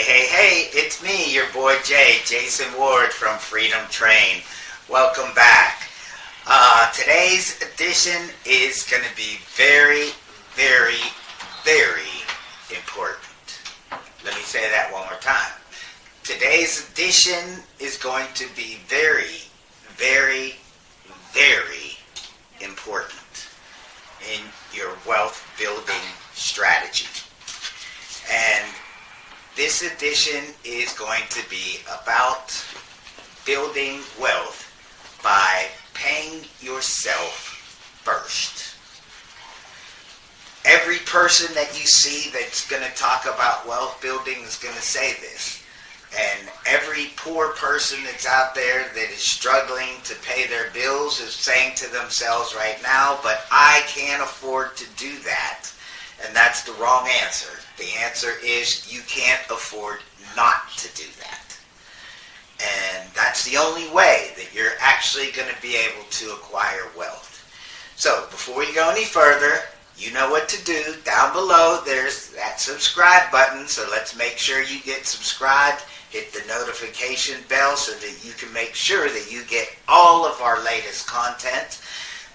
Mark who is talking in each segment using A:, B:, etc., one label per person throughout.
A: Hey, it's me, your boy Jason Ward from Freedom Train. Welcome back. Today's edition is going to be very, very, very important. Let me say that one more time. Today's edition is going to be very, very, very important in your wealth building strategy. And this edition is going to be about building wealth by paying yourself first. Every person that you see that's going to talk about wealth building is going to say this. And every poor person that's out there that is struggling to pay their bills is saying to themselves right now, but I can't afford to do that. And that's the wrong answer. The answer is you can't afford not to do that. And that's the only way that you're actually going to be able to acquire wealth. So before you go any further, you know what to do. Down below there's that subscribe button, so let's make sure you get subscribed. Hit the notification bell so that you can make sure that you get all of our latest content.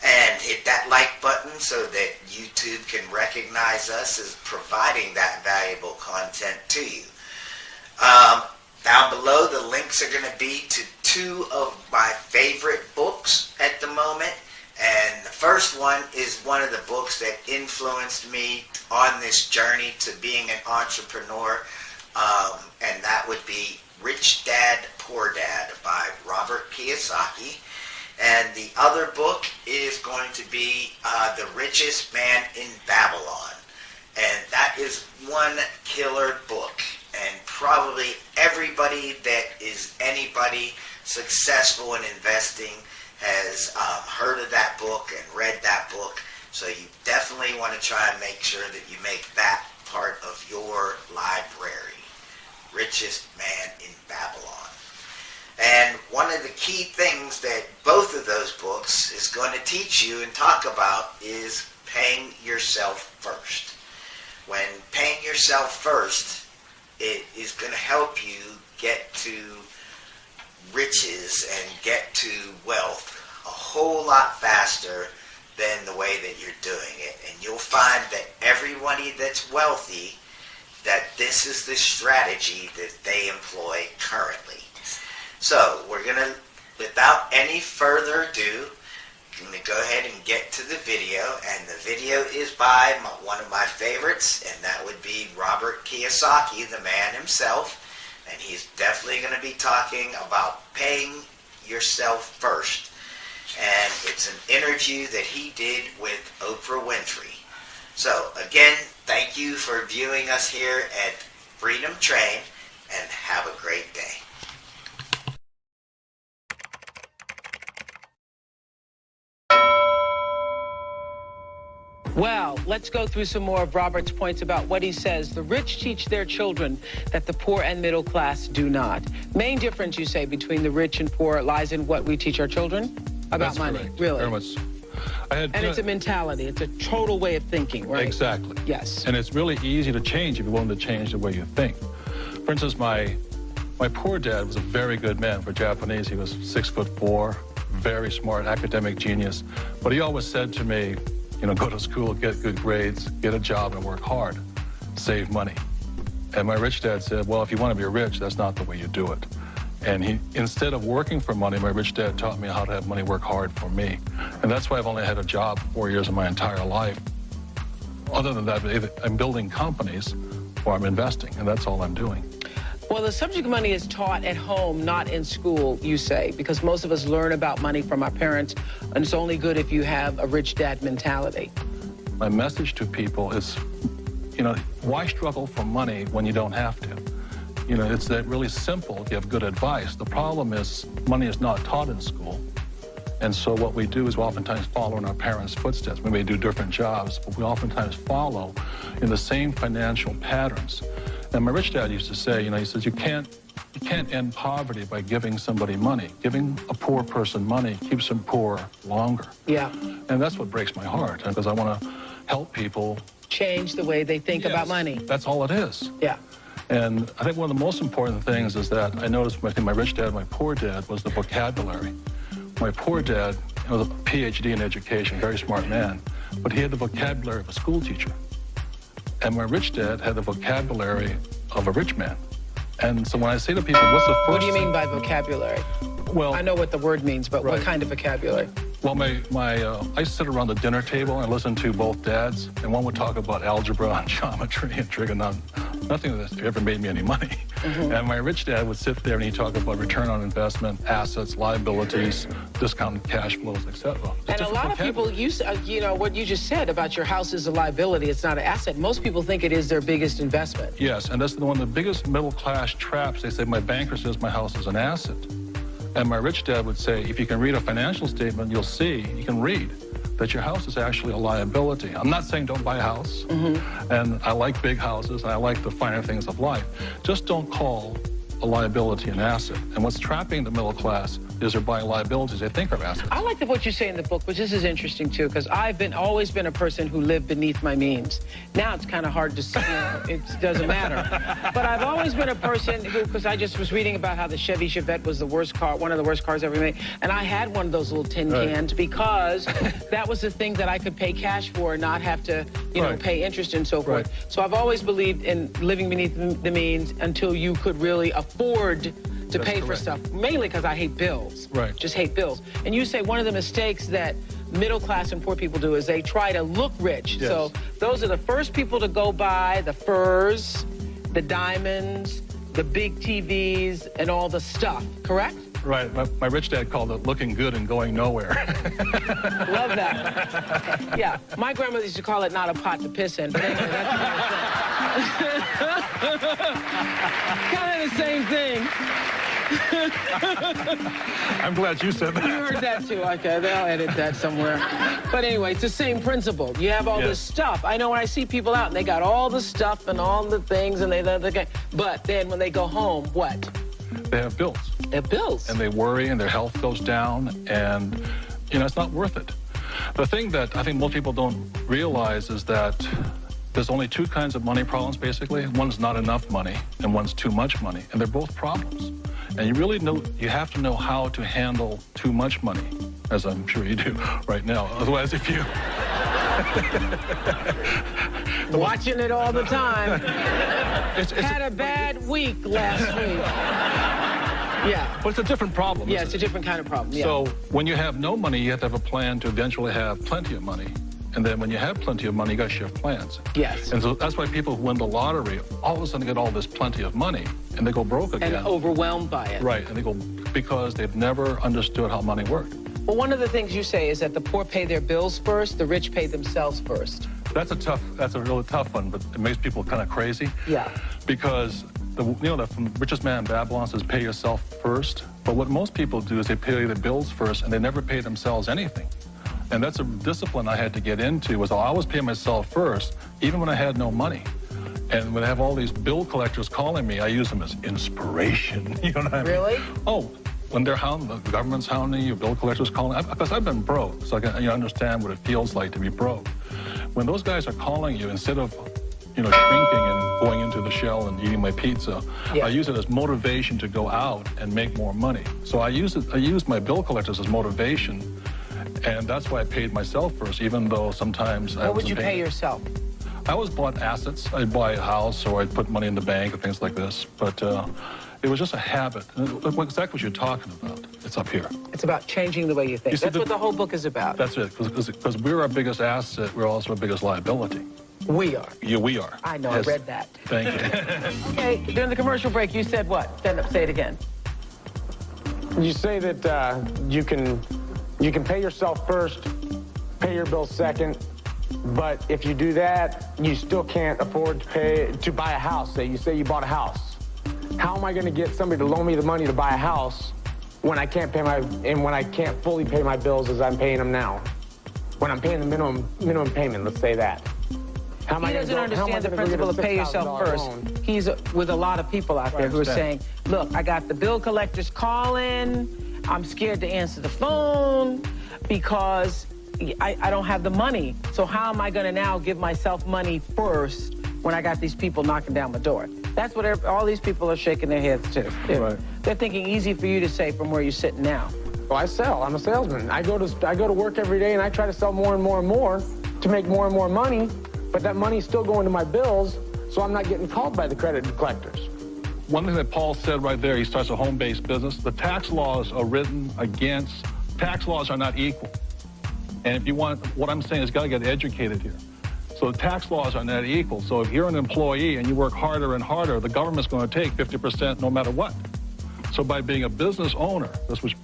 A: And hit that like button so that YouTube can recognize us as providing that valuable content to you. Down below, the links are going to be to two of my favorite books at the moment. And the first one is one of the books that influenced me on this journey to being an entrepreneur. And that would be Rich Dad, Poor Dad by Robert Kiyosaki. And the other book is going to be The Richest Man in Babylon. And that is one killer book. And probably everybody that is anybody successful in investing has heard of that book and read that book. So you definitely want to try and make sure that you make that part of your library. Richest Man in Babylon. And one of the key things that both of those books is going to teach you and talk about is paying yourself first. When paying yourself first, it is going to help you get to riches and get to wealth a whole lot faster than the way that you're doing it. And you'll find that everybody that's wealthy, that this is the strategy that they employ currently. So we're going to, without any further ado, I'm going to go ahead and get to the video. And the video is by one of my favorites, and that would be Robert Kiyosaki, the man himself. And he's definitely going to be talking about paying yourself first. And it's an interview that he did with Oprah Winfrey. So again, thank you for viewing us here at Freedom Train, and have a great day.
B: Well, let's go through some more of Robert's points about what he says. The rich teach their children that the poor and middle class do not. Main difference, you say, between the rich and poor lies in what we teach our children about
C: That's
B: money.
C: correct.
B: Really?
C: Very much. And
B: it's a mentality. It's a total way of thinking, right?
C: Exactly.
B: Yes.
C: And it's really easy to change if you're willing to change the way you think. For instance, my poor dad was a very good man. For Japanese, he was 6'4", very smart, academic genius. But he always said to me, you know, go to school, get good grades, get a job, and work hard. Save money. And my rich dad said, well, if you want to be rich, that's not the way you do it. And he, instead of working for money, my rich dad taught me how to have money work hard for me. And that's why I've only had a job 4 years of my entire life. Other than that, either I'm building companies or I'm investing, and that's all I'm doing.
B: Well, the subject of money is taught at home, not in school, you say, because most of us learn about money from our parents, and it's only good if you have a rich dad mentality.
C: My message to people is, you know, why struggle for money when you don't have to? You know, it's that really simple if you have good advice. The problem is money is not taught in school. And so what we do is we oftentimes follow in our parents' footsteps. We may do different jobs, but we oftentimes follow in the same financial patterns. And my rich dad used to say, you know, he says, you can't end poverty by giving somebody money. Giving a poor person money keeps them poor longer.
B: Yeah.
C: And that's what breaks my heart, because I want to help people
B: change the way they think about money.
C: That's all it is.
B: Yeah.
C: And I think one of the most important things is that I noticed between my rich dad and my poor dad was the vocabulary. My poor dad was a PhD in education, very smart man, but he had the vocabulary of a school teacher. And my rich dad had the vocabulary of a rich man. And so when I say to people, what's the first
B: What do you mean by vocabulary?
C: Well,
B: I know what the word means, but what kind of vocabulary?
C: Well, I used to sit around the dinner table and listen to both dads, and one would talk about algebra and geometry and trigonometry. Nothing that ever made me any money. Mm-hmm. And my rich dad would sit there and he'd talk about return on investment, assets, liabilities, discounted cash flows, etc.
B: And a lot of people use, you know, what you just said about your house is a liability, it's not an asset. Most people think it is their biggest investment.
C: Yes, and that's one of the biggest middle-class traps. They say, my banker says my house is an asset. And my rich dad would say, if you can read a financial statement, you'll see, you can read that your house is actually a liability. I'm not saying don't buy a house. Mm-hmm. And I like big houses, and I like the finer things of life. Just don't call a liability an asset. And what's trapping the middle class is they're buying liabilities they think are assets.
B: I like what you say in the book, which this is interesting too, because I've always been a person who lived beneath my means. Now it's kind of hard to see, it doesn't matter. But I've always been a person who, because I just was reading about how the Chevy Chevette was the worst car, one of the worst cars ever made, and I had one of those little tin cans because that was the thing that I could pay cash for and not have to, you know, pay interest and so forth. So I've always believed in living beneath the means until you could really afford to pay for stuff, mainly because I hate bills. Just hate bills. And you say one of the mistakes that middle class and poor people do is they try to look rich. So those are the first people to go buy the furs, the diamonds, the big TVs, and all the stuff, correct?
C: Right. My rich dad called it looking good and going nowhere.
B: Love that. Yeah. My grandmother used to call it not a pot to piss in, but anyway, that's the kind of the same thing.
C: I'm glad you said that.
B: You heard that too. Okay, they'll edit that somewhere. But anyway, it's the same principle. You have all this stuff. I know when I see people out and they got all the stuff and all the things and but then when they go home, what?
C: They have bills.
B: They have bills.
C: And they worry and their health goes down and, you know, it's not worth it. The thing that I think most people don't realize is that there's only two kinds of money problems, basically. One's not enough money and one's too much money. And they're both problems. And you really you have to know how to handle too much money, as I'm sure you do right now. Otherwise, if you...
B: Watching it all the time. Had a bad week last week. Yeah.
C: But it's a different problem.
B: Yeah, it's a different kind of problem. Yeah.
C: So when you have no money, you have to have a plan to eventually have plenty of money. And then when you have plenty of money, you got to shift plans.
B: Yes.
C: And so that's why people who win the lottery all of a sudden get all this plenty of money and they go broke again.
B: And overwhelmed by it.
C: Right. And they go because they've never understood how money worked.
B: Well, one of the things you say is that the poor pay their bills first, the rich pay themselves first.
C: That's a really tough one, but it makes people kind of crazy.
B: Yeah.
C: Because from Richest Man in Babylon says pay yourself first. But what most people do is they pay their bills first and they never pay themselves anything. And that's a discipline I had to get into, was I'll always pay myself first, even when I had no money. And when I have all these bill collectors calling me, I use them as inspiration. You know what I mean?
B: Really?
C: Oh, when they're hounding, the government's hounding you, bill collectors calling, because I've been broke, so I can understand what it feels like to be broke. When those guys are calling you, instead of shrinking and going into the shell and eating my pizza, I use it as motivation to go out and make more money. So I use my bill collectors as motivation. And that's why I paid myself first, even though sometimes
B: What would you pay yourself?
C: I always bought assets. I'd buy a house or I'd put money in the bank or things like this. But it was just a habit. Exactly what you're talking about. It's up here. It's
B: about changing the way you think. That's what the whole book is about.
C: That's it. Because we're our biggest asset. We're also our biggest liability.
B: We are.
C: Yeah, we are.
B: I know. Yes. I read that.
C: Thank you.
B: Okay. During the commercial break, you said what? Stand up. Say it again.
D: You say that you can pay yourself first, pay your bills second, but if you do that, you still can't afford to buy a house. You say you bought a house. How am I going to get somebody to loan me the money to buy a house when I can't fully pay my bills as I'm paying them now? When I'm paying the minimum payment, let's say that. How am
B: he doesn't understand the principle of pay yourself first.
D: Loan?
B: He's with a lot of people out there who are saying, look, I got the bill collectors calling. I'm scared to answer the phone because I don't have the money. So how am I going to now give myself money first when I got these people knocking down my door? That's what all these people are shaking their heads to.
C: Right.
B: They're thinking easy for you to say from where you're sitting now.
D: Well, I sell. I'm a salesman. I go to work every day and I try to sell more and more and more to make more and more money, but that money's still going to my bills, so I'm not getting called by the credit collectors.
C: One thing that Paul said right there, he starts a home-based business. The tax laws are written against, tax laws are not equal. And if you want, what I'm saying is got to get educated here. So the tax laws are not equal. So if you're an employee and you work harder and harder, the government's going to take 50% no matter what. So by being a business owner,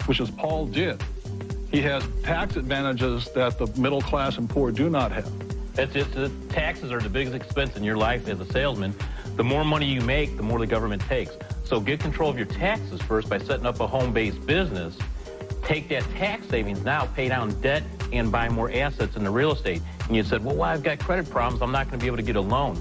C: which is Paul did, he has tax advantages that the middle class and poor do not have.
E: The taxes are the biggest expense in your life as a salesman. The more money you make, the more the government takes. So get control of your taxes first by setting up a home-based business. Take that tax savings now, pay down debt, and buy more assets in the real estate. And you said, well, I've got credit problems. I'm not going to be able to get a loan.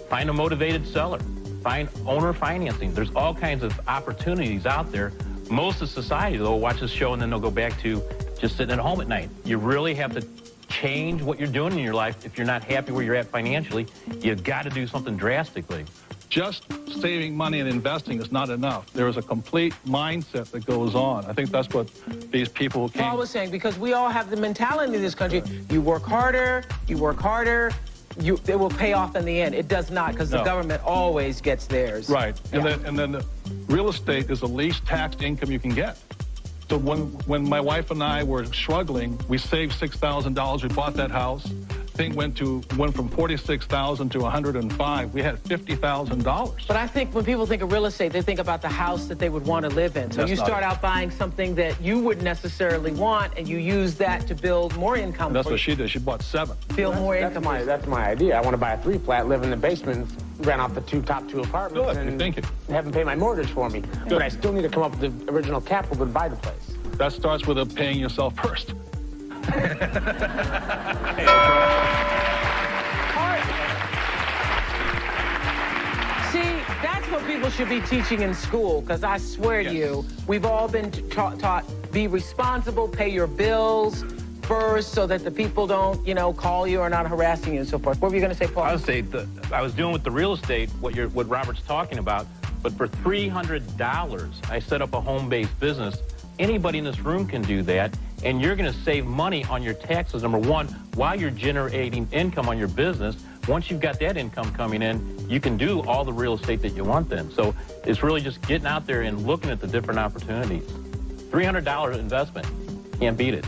E: Find a motivated seller. Find owner financing. There's all kinds of opportunities out there. Most of society, though, will watch this show and then they'll go back to just sitting at home at night. You really have to change what you're doing in your life. If you're not happy where you're at financially, you've got to do something drastically.
C: Just saving money and investing is not enough. There is a complete mindset that goes on. I think that's what these people came...
B: Paul was saying, because we all have the mentality in this country, you work harder, it will pay off in the end. It does not, because the government always gets theirs.
C: Right.
B: Yeah.
C: And then the real estate is the least taxed income you can get. So when my wife and I were struggling, we saved $6,000. We bought that house. Thing went from $46,000 to $105,000. We had $50,000.
B: But I think when people think of real estate, they think about the house that they would want to live in. So
C: That's
B: you
C: not
B: start
C: it.
B: out buying something that you wouldn't necessarily want, and you use that to build more income.
C: And that's what she did. She bought 7.
B: Build more income.
D: That's my idea. I want to buy a 3-flat, live in the basement, rent off the top two apartments,
C: Good, you're thinking.
D: have them pay my mortgage for me. But I still need to come up with the original capital to buy the place.
C: That starts with paying yourself first.
B: See, that's what people should be teaching in school, because I swear to you, we've all been taught, be responsible, pay your bills first so that the people don't, call you or not harassing you and so forth. What were you going to say, Paul?
E: I would say I was doing with the real estate what Robert's talking about, but for $300, I set up a home-based business. Anybody in this room can do that, and you're going to save money on your taxes, number one, while you're generating income on your business. Once you've got that income coming in, you can do all the real estate that you want then. So it's really just getting out there and looking at the different opportunities. $300 investment, can't beat it.